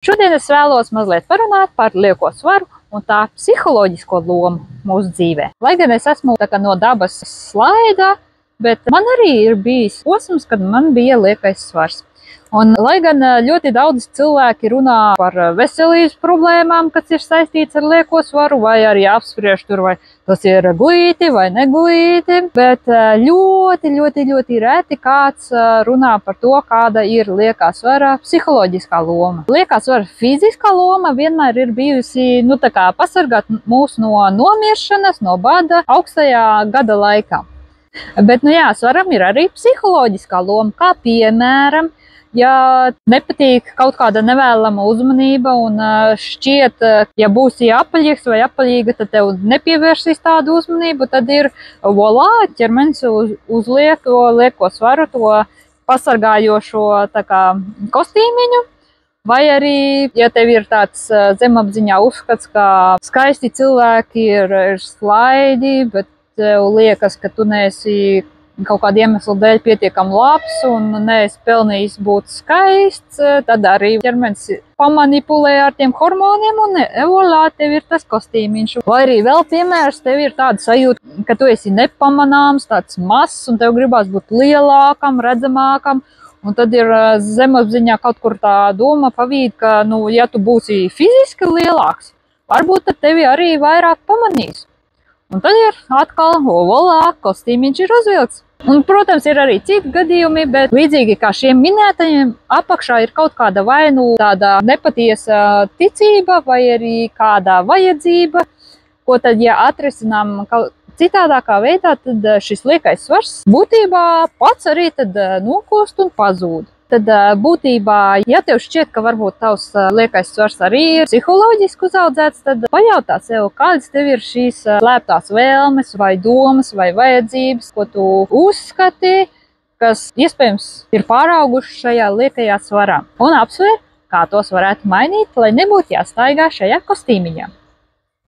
Šodien es vēlos mazliet parunāt par lieko svaru un tā psiholoģisko lomu mūsu dzīvē. Lai gan es esmu no dabas slaida, bet man arī ir bijis posms, kad man bija liekais svars. Un, lai gan ļoti daudz cilvēki runā par veselības problēmām, kas ir saistīts ar lieko svaru, vai arī apspriež tur, vai tas ir glīti vai neglīti, bet ļoti reti kāds runā par to, kāda ir liekā svara psiholoģiskā loma. Liekā svara fiziskā loma vienmēr ir bijusi, pasargāt mūs no nomiršanas, no bada augstajā gada laikā. Bet, svaram ir arī psiholoģiskā loma, kā piemēram, ja nepatīk kaut kāda nevēlama uzmanība un šķiet, ja būsi apaļīgs vai apaļīga, tad tev nepievērsīs tādu uzmanību, tad ir volā, ķermenis uzliek lieko svaru, to pasargājošo kostīmiņu. Vai arī, ja tev ir tāds zemapziņā uzskats, ka skaisti cilvēki ir slaidi, bet tev liekas, ka tu neesi kaut kādu iemeslu dēļ pietiekami labs un neesi pelnījis būt skaists, tad arī ķermenis pamanipulē ar tiem hormoniem un volā, tev ir tas kostīmiņš. Vai arī vēl piemērs, tev ir tāda sajūta, ka tu esi nepamanāms, tāds mazs un tev gribās būt lielākam, redzamākam. Un tad ir zemapziņā kaut kur tā doma pavīd, ka, ja tu būsi fiziski lielāks, varbūt tad tevi arī vairāk pamanīs. Un tad ir atkal volā, kostīmiņš ir uzvilkts. Un, protams, ir arī citi gadījumi, bet līdzīgi kā šiem minētajiem, apakšā ir kaut kāda vai tāda nepatiesa ticība vai arī kāda vajadzība, ko tad, ja atrisinām citādākā veidā, tad šis liekais svars būtībā pats arī tad nokūst un pazūd. Tad būtībā, ja tev šķiet, ka varbūt tavs liekais svars arī ir psiholoģiski uzaudzēts, tad pajautā sev, kādas tev ir šīs slēptās vēlmes vai domas vai vajadzības, ko tu uzskati, kas iespējams ir pārauguši šajā liekajā svarā. Un apsver, kā tos varētu mainīt, lai nebūtu jāstaigā šajā kostīmiņā.